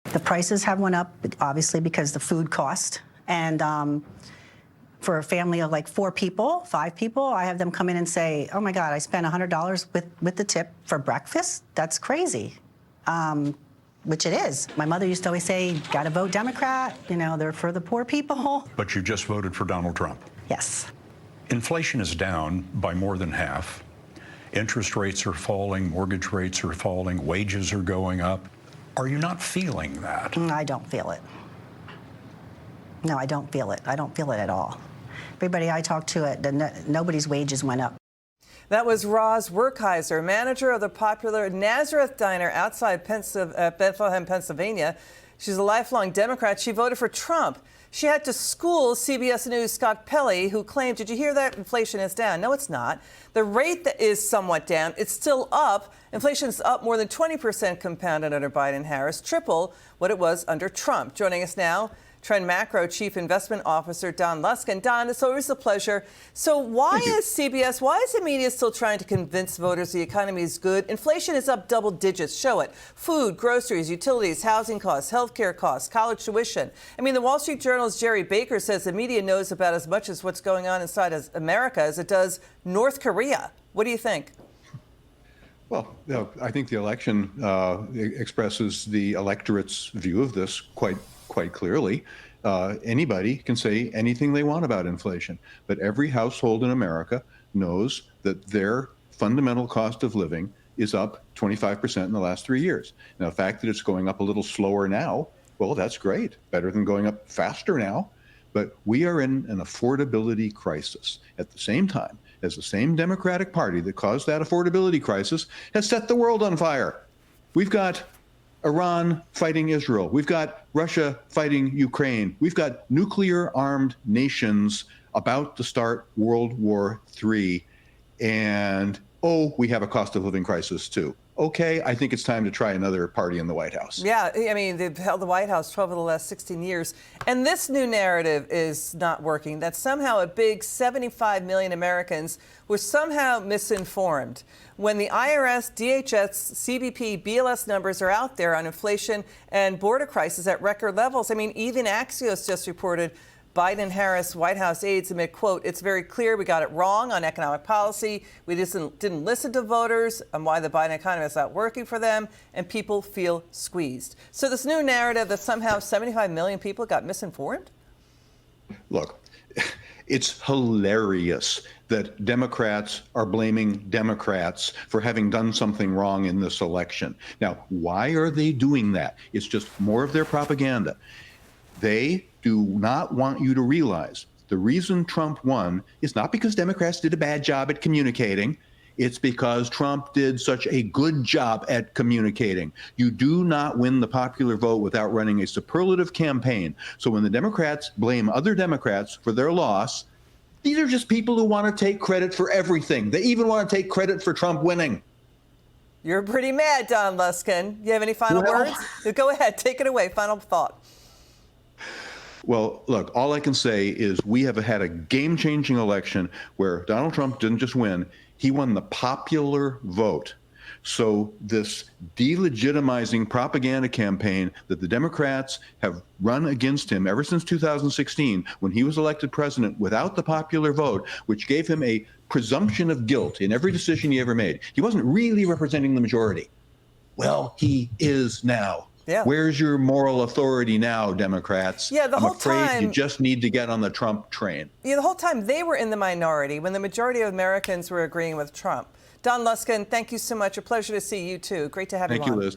The prices have went up, obviously, because the food cost. And for a family of like 4 people, 5 people, I have them come in and say, oh my God, I spent $100 with the tip for breakfast? That's crazy. Which it is. My mother used to always say, gotta vote Democrat, you know, they're for the poor people. But you just voted for Donald Trump. Yes. Inflation is down by more than half. Interest rates are falling, mortgage rates are falling, wages are going up. Are you not feeling that? I don't feel it. No, I don't feel it. I don't feel it at all. Everybody I talk to, nobody's wages went up. That was Roz Werkheiser, manager of the popular Nazareth Diner outside Bethlehem, Pennsylvania. She's a lifelong Democrat. She voted for Trump. She had to school CBS News' Scott Pelley, who claimed, did you hear that inflation is down? No, it's not. The rate that is somewhat down. It's still up. Inflation is up more than 20% compounded under Biden-Harris, triple what it was under Trump. Joining us now, TrendMacro Chief Investment Officer Don Luskin. Don, it's always a pleasure. So why is the media still trying to convince voters the economy is good? Inflation is up double digits. Show it. Food, groceries, utilities, housing costs, healthcare costs, college tuition. I mean, the Wall Street Journal's Jerry Baker says the media knows about as much as what's going on inside America as it does North Korea. What do you think? Well, I think the election expresses the electorate's view of this quite clearly. Anybody can say anything they want about inflation, but every household in America knows that their fundamental cost of living is up 25% in the last 3 years. Now, the fact that it's going up a little slower now, well, that's great. Better than going up faster now. But we are in an affordability crisis at the same time as the same Democratic Party that caused that affordability crisis has set the world on fire. We've got Iran fighting Israel. We've got Russia fighting Ukraine. We've got nuclear-armed nations about to start World War III. And, we have a cost of living crisis, too. Okay, I think it's time to try another party in the White House. Yeah, I mean, they've held the White House 12 of the last 16 years. And this new narrative is not working, that somehow a big 75 million Americans were somehow misinformed. When the IRS, DHS, CBP, BLS numbers are out there on inflation and border crisis at record levels. I mean, even Axios just reported Biden-Harris White House aides admit, quote, it's very clear we got it wrong on economic policy. We just didn't listen to voters on why the Biden economy is not working for them, and people feel squeezed. So this new narrative that somehow 75 million people got misinformed? Look, it's hilarious that Democrats are blaming Democrats for having done something wrong in this election. Now, why are they doing that? It's just more of their propaganda. They do not want you to realize the reason Trump won is not because Democrats did a bad job at communicating. It's because Trump did such a good job at communicating. You do not win the popular vote without running a superlative campaign. So when the Democrats blame other Democrats for their loss, these are just people who want to take credit for everything. They even want to take credit for Trump winning. You're pretty mad, Don Luskin. You have any final words? Go ahead. Take it away. Final thought. Well, look, all I can say is we have had a game-changing election where Donald Trump didn't just win, he won the popular vote. So this delegitimizing propaganda campaign that the Democrats have run against him ever since 2016, when he was elected president without the popular vote, which gave him a presumption of guilt in every decision he ever made. He wasn't really representing the majority. Well, he is now. Yeah. Where's your moral authority now, Democrats? Yeah, I'm afraid you just need to get on the Trump train. Yeah, the whole time they were in the minority when the majority of Americans were agreeing with Trump. Don Luskin, thank you so much. A pleasure to see you, too. Great to have you on. Thank you, Liz.